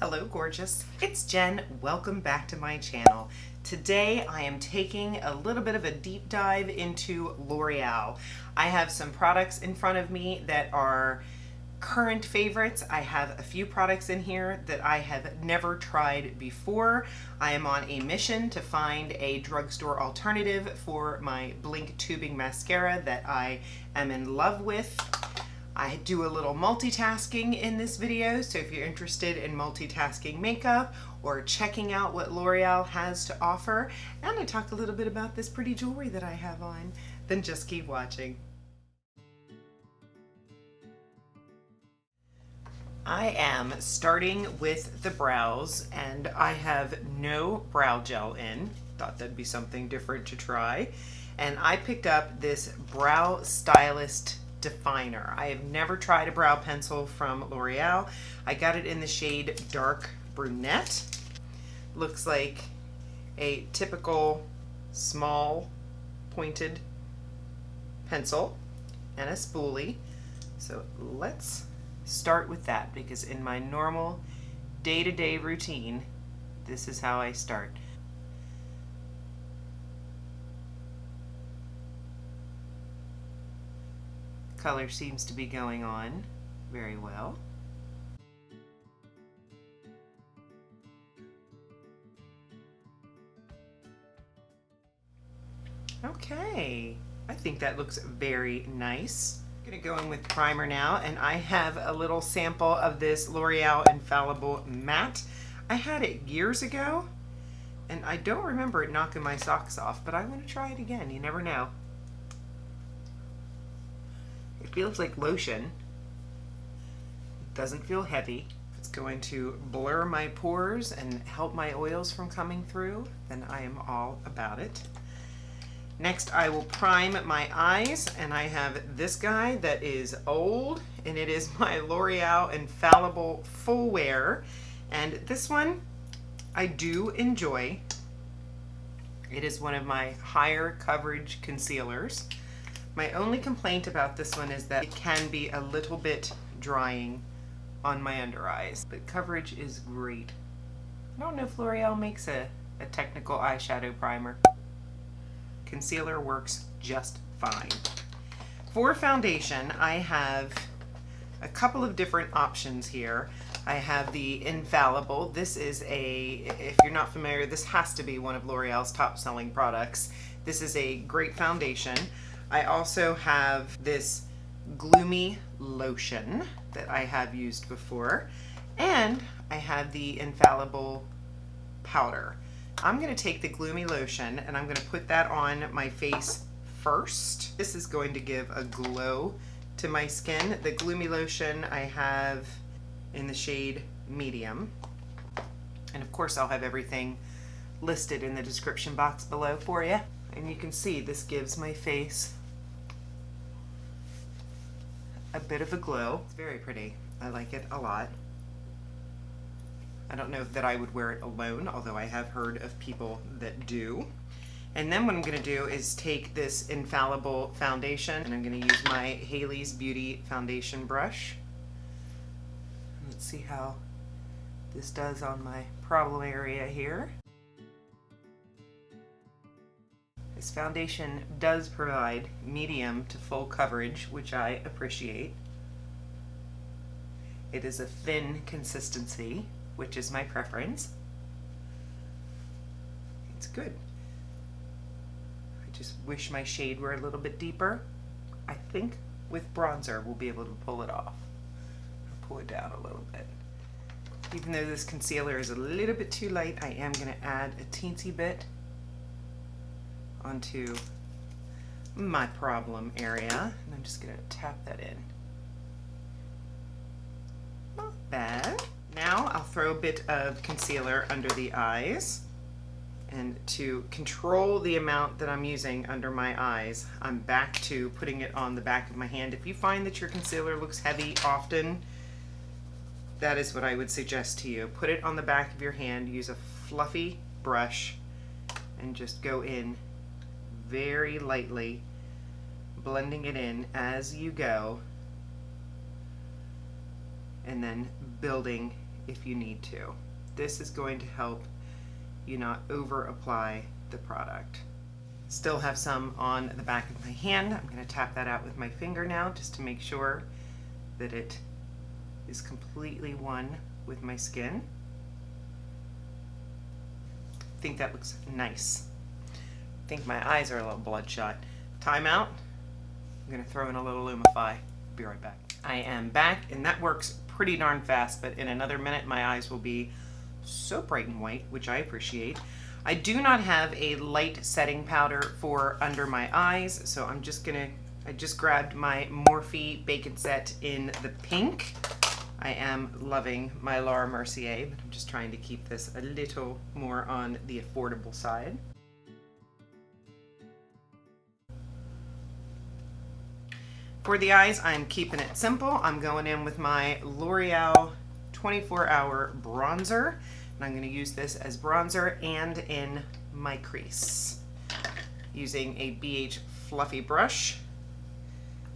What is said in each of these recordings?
Hello gorgeous, it's Jen. Welcome back to my channel. Today I am taking a little bit of a deep dive into L'Oreal. I have some products in front of me that are current favorites. I have a few products in here that I have never tried before. I am on a mission to find a drugstore alternative for my Blink tubing mascara that I am in love with. I do a little multitasking in this video, so if you're interested in multitasking makeup or checking out what L'Oreal has to offer, and I talk a little bit about this pretty jewelry that I have on, then just keep watching. I am starting with the brows, and I have no brow gel in. Thought that'd be something different to try. And I picked up this Brow Stylist Definer. I have never tried a brow pencil from L'Oreal. I got it in the shade Dark Brunette. Looks like a typical small pointed pencil and a spoolie. So let's start with that, because in my normal day-to-day routine, this is how I start. Color seems to be going on very well. Okay, I think that looks very nice. I'm gonna go in with primer now, and I have a little sample of this L'Oreal Infallible Matte. I had it years ago, and I don't remember it knocking my socks off, but I want to try it again. You never know. It feels like lotion. It doesn't feel heavy. It's going to blur my pores and help my oils from coming through, then I am all about it. Next, I will prime my eyes, and I have this guy that is old, and it is my L'Oreal Infallible Full Wear. And this one I do enjoy. It is one of my higher coverage concealers. My only complaint about this one is that it can be a little bit drying on my under eyes, but coverage is great. I don't know if L'Oreal makes a technical eyeshadow primer. Concealer works just fine. For foundation, I have a couple of different options here. I have the Infallible. This is if you're not familiar, this has to be one of L'Oreal's top selling products. This is a great foundation. I also have this Gloomy Lotion that I have used before, and I have the Infallible Powder. I'm going to take the Gloomy Lotion and I'm going to put that on my face first. This is going to give a glow to my skin. The Gloomy Lotion I have in the shade Medium, and of course I'll have everything listed in the description box below for you. And you can see this gives my face a bit of a glow. It's very pretty. I like it a lot. I don't know that I would wear it alone, although I have heard of people that do. And then what I'm going to do is take this Infallible foundation, and I'm going to use my Haley's Beauty foundation brush. Let's see how this does on my problem area here. This foundation does provide medium to full coverage, which I appreciate. It is a thin consistency, which is my preference. It's good. I just wish my shade were a little bit deeper. I think with bronzer we'll be able to pull it off. I'll pull it down a little bit. Even though this concealer is a little bit too light, I am going to add a teensy bit onto my problem area, and I'm just going to tap that in. Not bad. Now I'll throw a bit of concealer under the eyes, and to control the amount that I'm using under my eyes, I'm back to putting it on the back of my hand. If you find that your concealer looks heavy often, that is what I would suggest to you. Put it on the back of your hand, use a fluffy brush, and just go in very lightly, blending it in as you go, and then building if you need to. This is going to help you not over apply the product. Still have some on the back of my hand. I'm going to tap that out with my finger now just to make sure that it is completely one with my skin. I think that looks nice. I think my eyes are a little bloodshot. Time out. I'm going to throw in a little Lumify. Be right back. I am back, and that works pretty darn fast, but in another minute my eyes will be so bright and white, which I appreciate. I do not have a light setting powder for under my eyes, so I just grabbed my Morphe Bacon Set in the pink. I am loving my Laura Mercier, but I'm just trying to keep this a little more on the affordable side. For the eyes, I'm keeping it simple. I'm going in with my L'Oreal 24-Hour Bronzer, and I'm going to use this as bronzer and in my crease. Using a BH Fluffy brush.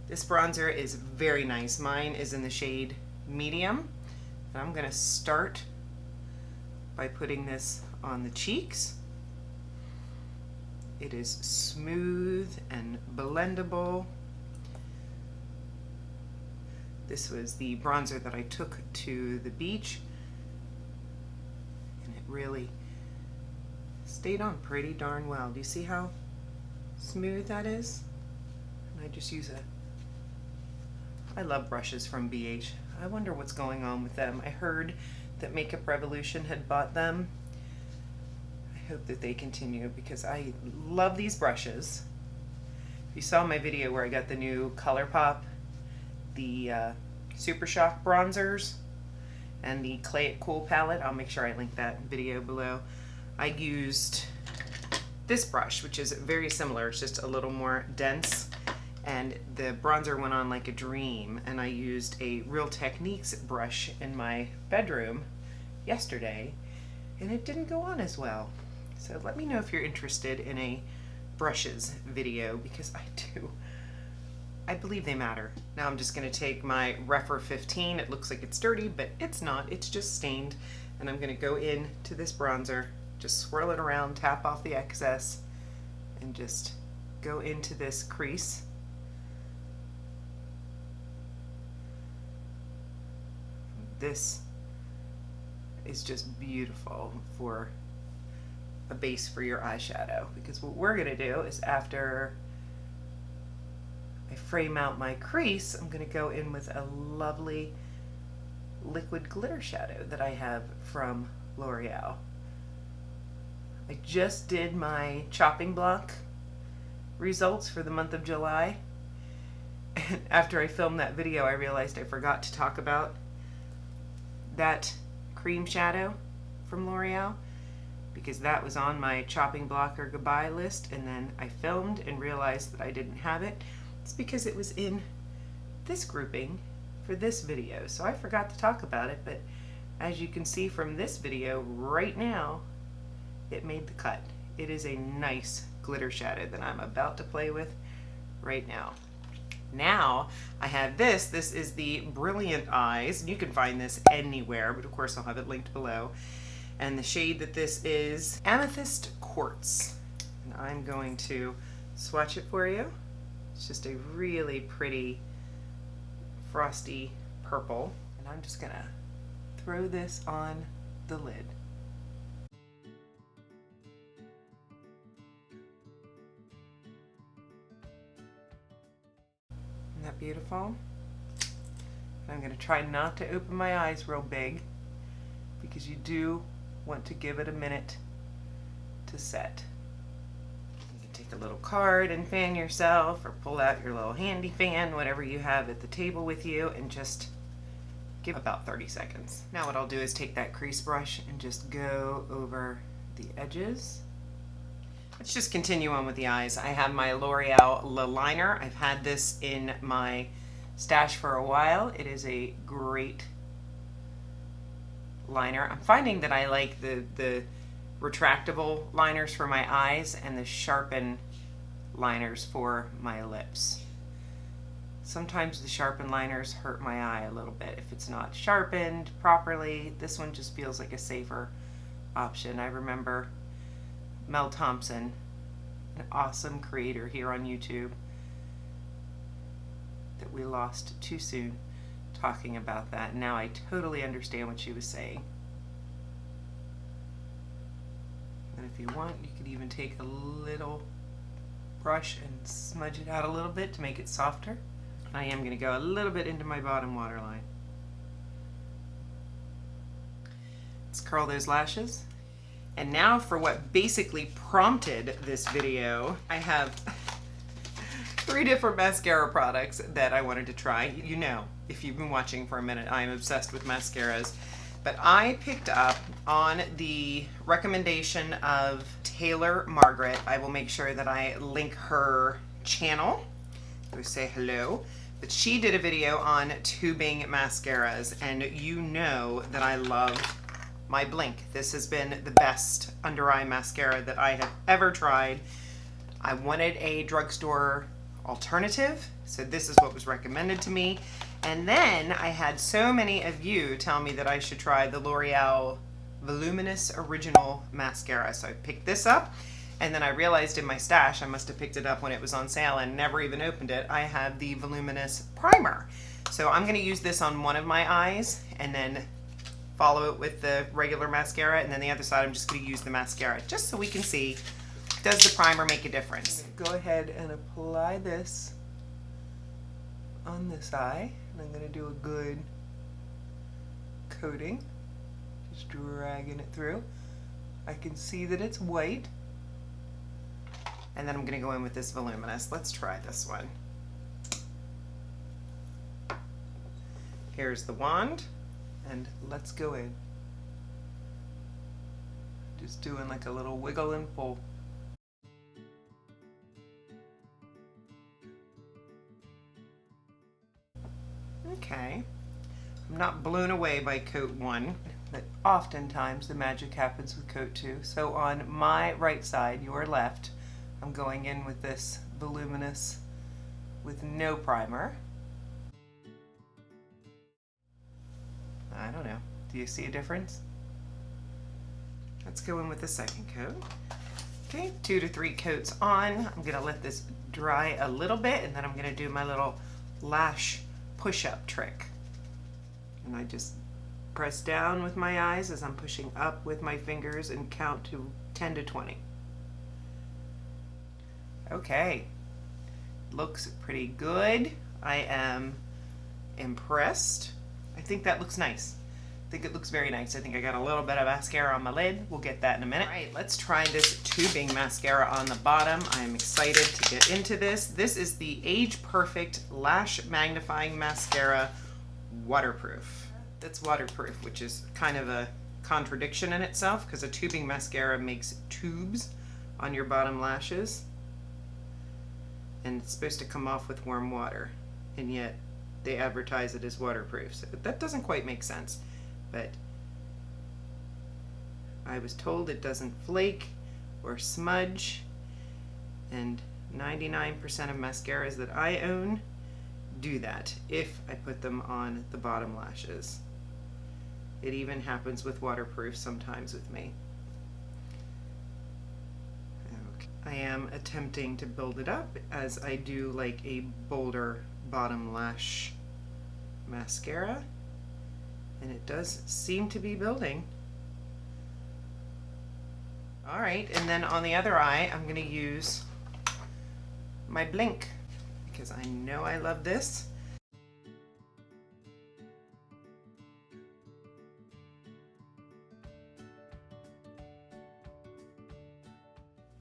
This bronzer is very nice. Mine is in the shade Medium, and I'm going to start by putting this on the cheeks. It is smooth and blendable. This was the bronzer that I took to the beach, and it really stayed on pretty darn well. Do you see how smooth that is? And I just use I love brushes from BH. I wonder what's going on with them. I heard that Makeup Revolution had bought them. I hope that they continue because I love these brushes. If you saw my video where I got the new ColourPop, the Super Shock bronzers, and the Clay It Cool palette, I'll make sure I link that video below. I used this brush, which is very similar. It's just a little more dense, and the bronzer went on like a dream. And I used a Real Techniques brush in my bedroom yesterday, and it didn't go on as well. So let me know if you're interested in a brushes video, because I believe they matter. Now I'm just going to take my Refer 15. It looks like it's dirty, but it's not. It's just stained. And I'm going to go in to this bronzer, just swirl it around, tap off the excess, and just go into this crease. This is just beautiful for a base for your eyeshadow, because what we're going to do is, after I frame out my crease, I'm going to go in with a lovely liquid glitter shadow that I have from L'Oreal. I just did my chopping block results for the month of July, and after I filmed that video I realized I forgot to talk about that cream shadow from L'Oreal, because that was on my chopping block or goodbye list, and then I filmed and realized that I didn't have it. It's because it was in this grouping for this video, so I forgot to talk about it, but as you can see from this video right now, it made the cut. It is a nice glitter shadow that I'm about to play with right now. Now I have this is the Brilliant Eyes, and you can find this anywhere, but of course I'll have it linked below. And the shade that this is Amethyst Quartz, and I'm going to swatch it for you. It's just a really pretty frosty purple, and I'm just gonna throw this on the lid. Isn't that beautiful? I'm gonna try not to open my eyes real big, because you do want to give it a minute to set. Take a little card and fan yourself, or pull out your little handy fan, whatever you have at the table with you, and just give about 30 seconds. Now what I'll do is take that crease brush and just go over the edges. Let's just continue on with the eyes. I have my L'Oreal La Liner. I've had this in my stash for a while. It is a great liner. I'm finding that I like the retractable liners for my eyes and the sharpen liners for my lips. Sometimes the sharpened liners hurt my eye a little bit if it's not sharpened properly. This one just feels like a safer option. I remember Mel Thompson, an awesome creator here on YouTube that we lost too soon, talking about that. Now I totally understand what she was saying. And if you want, you could even take a little brush and smudge it out a little bit to make it softer. I am going to go a little bit into my bottom waterline. Let's curl those lashes. And now for what basically prompted this video. I have 3 different mascara products that I wanted to try. You know, if you've been watching for a minute, I am obsessed with mascaras. But I picked up on the recommendation of Taylor Margaret. I will make sure that I link her channel. Go say hello. But she did a video on tubing mascaras, and you know that I love my Blink. This has been the best under eye mascara that I have ever tried. I wanted a drugstore alternative, so this is what was recommended to me. And then I had so many of you tell me that I should try the L'Oreal Voluminous Original Mascara. So I picked this up, and then I realized in my stash, I must have picked it up when it was on sale and never even opened it, I have the Voluminous Primer. So I'm gonna use this on one of my eyes and then follow it with the regular mascara, and then the other side I'm just gonna use the mascara, just so we can see, does the primer make a difference? Go ahead and apply this on this eye, and I'm gonna do a good coating, just dragging it through. I can see that it's white. And then I'm gonna go in with this Voluminous. Let's try this one. Here's the wand, and let's go in. Just doing like a little wiggle and pull. Okay, I'm not blown away by coat 1, but oftentimes the magic happens with coat 2. So on my right side, your left, I'm going in with this Voluminous with no primer. I don't know. Do you see a difference? Let's go in with the second coat. Okay, 2 to 3 coats on. I'm gonna let this dry a little bit, and then I'm gonna do my little lash push-up trick. And I just press down with my eyes as I'm pushing up with my fingers and count to 10 to 20. Okay, looks pretty good. I am impressed. I think that looks nice. I think it looks very nice. I think I got a little bit of mascara on my lid. We'll get that in a minute. All right, let's try this tubing mascara on the bottom. I'm excited to get into this. This is the Age Perfect Lash Magnifying Mascara Waterproof. That's waterproof, which is kind of a contradiction in itself, because a tubing mascara makes tubes on your bottom lashes. And it's supposed to come off with warm water, and yet they advertise it as waterproof. So that doesn't quite make sense, but I was told it doesn't flake or smudge, and 99% of mascaras that I own do that if I put them on the bottom lashes. It even happens with waterproof sometimes with me. I am attempting to build it up as I do like a bolder bottom lash mascara, and it does seem to be building. All right, and then on the other eye, I'm gonna use my Blink because I know I love this.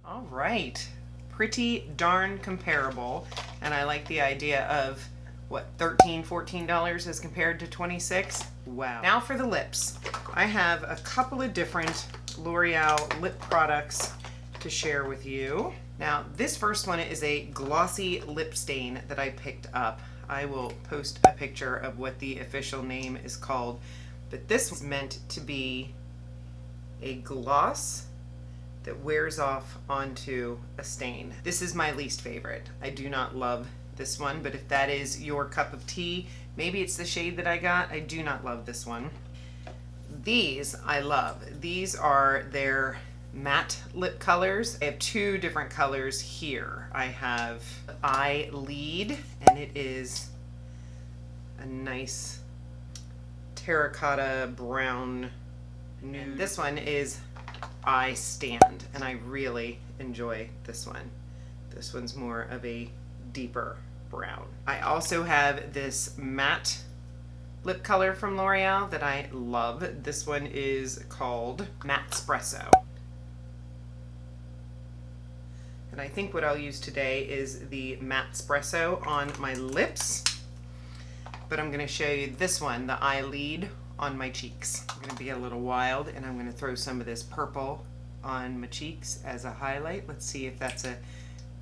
All right, pretty darn comparable, and I like the idea of what, $13, $14 as compared to $26. Wow. Now for the lips. I have a couple of different L'Oreal lip products to share with you. Now this first one is a Glossy Lip Stain that I picked up. I will post a picture of what the official name is called, but this was meant to be a gloss that wears off onto a stain. This is my least favorite. I do not love this one, but if that is your cup of tea, maybe it's the shade that I got. I do not love this one. These I love. These are their matte lip colors. I have two different colors here. I have Eye Lead, and it is a nice terracotta brown nude. And this one is Eye Stand, and I really enjoy this one. This one's more of a deeper brown. I also have this matte lip color from L'Oreal that I love. This one is called Matte Espresso. And I think what I'll use today is the Matte Espresso on my lips, but I'm gonna show you this one, the Eye Lead, on my cheeks. I'm gonna be a little wild, and I'm gonna throw some of this purple on my cheeks as a highlight. Let's see if that's a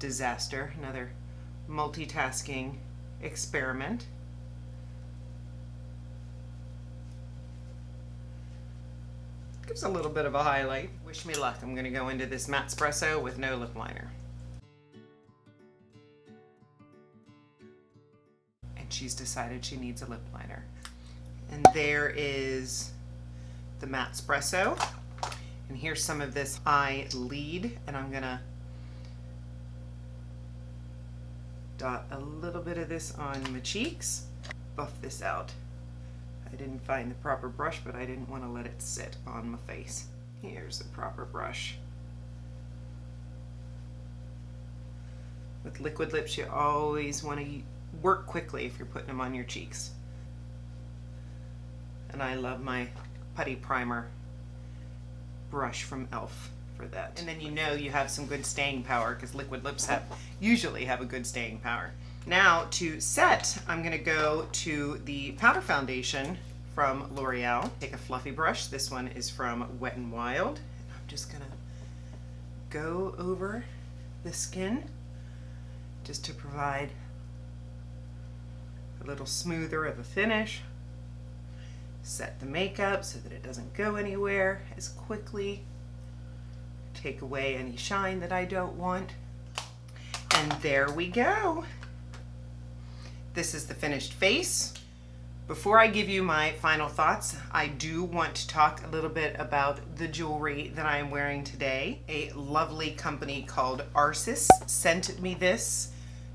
disaster. Another multitasking experiment. Gives a little bit of a highlight. Wish me luck. I'm gonna go into this Matte Espresso with no lip liner. And she's decided she needs a lip liner. And there is the Matte Espresso. And here's some of this Eye Lead, and I'm gonna dot a little bit of this on my cheeks, buff this out. I didn't find the proper brush, but I didn't want to let it sit on my face. Here's the proper brush. With liquid lips, you always want to work quickly if you're putting them on your cheeks. And I love my putty primer brush from e.l.f. for that. And then you know you have some good staying power, because liquid lips usually have a good staying power. Now to set, I'm going to go to the powder foundation from L'Oreal. Take a fluffy brush. This one is from Wet n Wild. And I'm just going to go over the skin just to provide a little smoother of a finish. Set the makeup so that it doesn't go anywhere as quickly. Take away any shine that I don't want. And there we go. This is the finished face. Before I give you my final thoughts, I do want to talk a little bit about the jewelry that I am wearing today. A lovely company called Arsis sent me this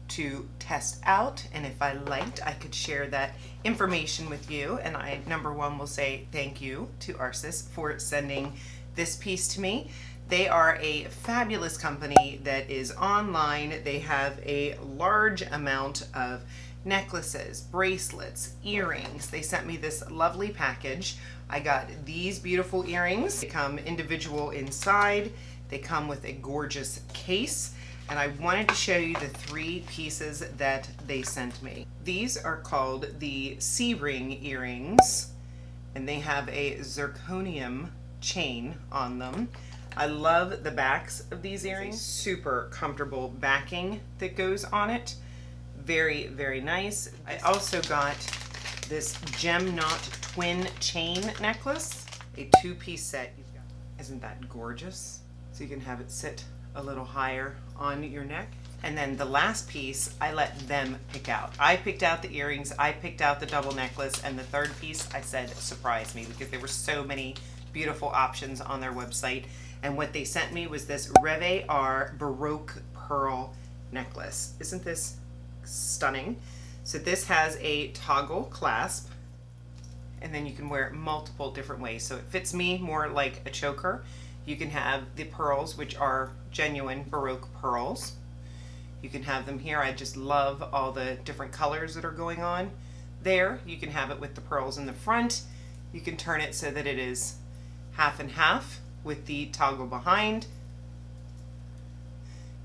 to test out, and if I liked, I could share that information with you. And I, number one, will say thank you to Arsis for sending this piece to me. They are a fabulous company that is online. They have a large amount of necklaces, bracelets, earrings. They sent me this lovely package. I got these beautiful earrings. They come individual inside. They come with a gorgeous case. And I wanted to show you the three pieces that they sent me. These are called the C-ring earrings, and they have a zirconium chain on them. I love the backs of these earrings. Super comfortable backing that goes on it. Very, very nice. I also got this gem knot twin chain necklace, a two-piece set. Isn't that gorgeous? So you can have it sit a little higher on your neck. And then the last piece, I let them pick out. I picked out the earrings, I picked out the double necklace, and the third piece, I said, surprise me, because there were so many beautiful options on their website. And what they sent me was this Reve Baroque pearl necklace. Isn't this stunning? So this has a toggle clasp, and then you can wear it multiple different ways. So it fits me more like a choker. You can have the pearls, which are genuine Baroque pearls. You can have them here. I just love all the different colors that are going on there. You can have it with the pearls in the front. You can turn it so that it is half and half with the toggle behind.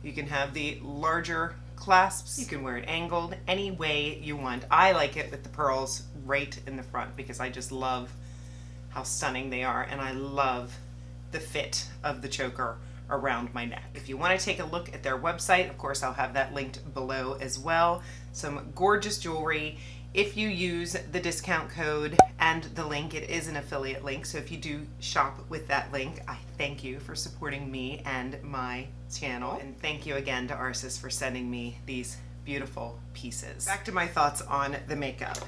You can have the larger clasps. You can wear it angled any way you want. I like it with the pearls right in the front because I just love how stunning they are, and I love the fit of the choker around my neck. If you want to take a look at their website, of course I'll have that linked below as well. Some gorgeous jewelry. If you use the discount code and the link, it is an affiliate link, so if you do shop with that link, I thank you for supporting me and my channel. And thank you again to Arsis for sending me these beautiful pieces. Back to my thoughts on the makeup.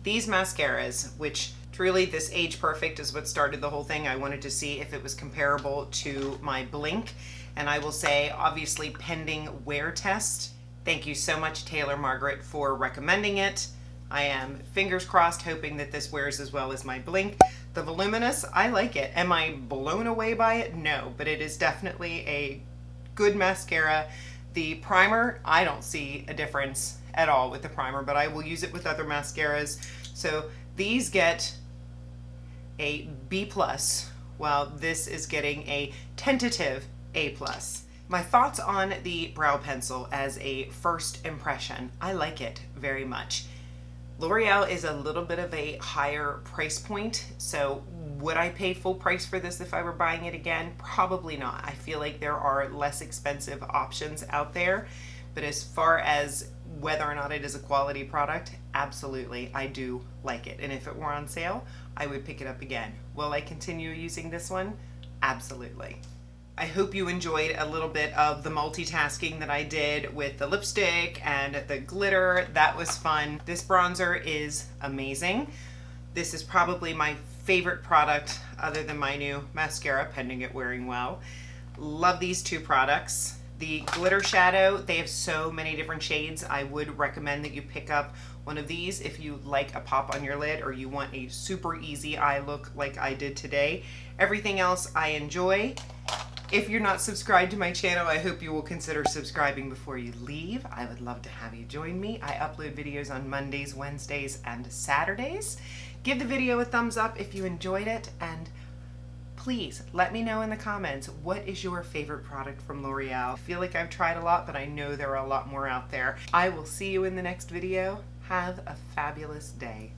These mascaras, which truly this Age Perfect is what started the whole thing. I wanted to see if it was comparable to my Blink. And I will say, obviously, pending wear test. Thank you so much, Taylor Margaret, for recommending it. I am fingers crossed hoping that this wears as well as my Blink. The Voluminous, I like it. Am I blown away by it? No, but it is definitely a good mascara. The primer, I don't see a difference at all with the primer, but I will use it with other mascaras. So these get a B+, while this is getting a tentative A+. My thoughts on the brow pencil as a first impression, I like it very much. L'Oreal is a little bit of a higher price point, so would I pay full price for this if I were buying it again? Probably not. I feel like there are less expensive options out there, but as far as whether or not it is a quality product, absolutely, I do like it. And if it were on sale, I would pick it up again. Will I continue using this one? Absolutely. I hope you enjoyed a little bit of the multitasking that I did with the lipstick and the glitter. That was fun. This bronzer is amazing. This is probably my favorite product other than my new mascara, pending it wearing well. Love these two products. The glitter shadow, they have so many different shades. I would recommend that you pick up one of these if you like a pop on your lid or you want a super easy eye look like I did today. Everything else I enjoy. If you're not subscribed to my channel, I hope you will consider subscribing before you leave. I would love to have you join me. I upload videos on Mondays, Wednesdays, and Saturdays. Give the video a thumbs up if you enjoyed it, and please let me know in the comments, what is your favorite product from L'Oreal? I feel like I've tried a lot, but I know there are a lot more out there. I will see you in the next video. Have a fabulous day.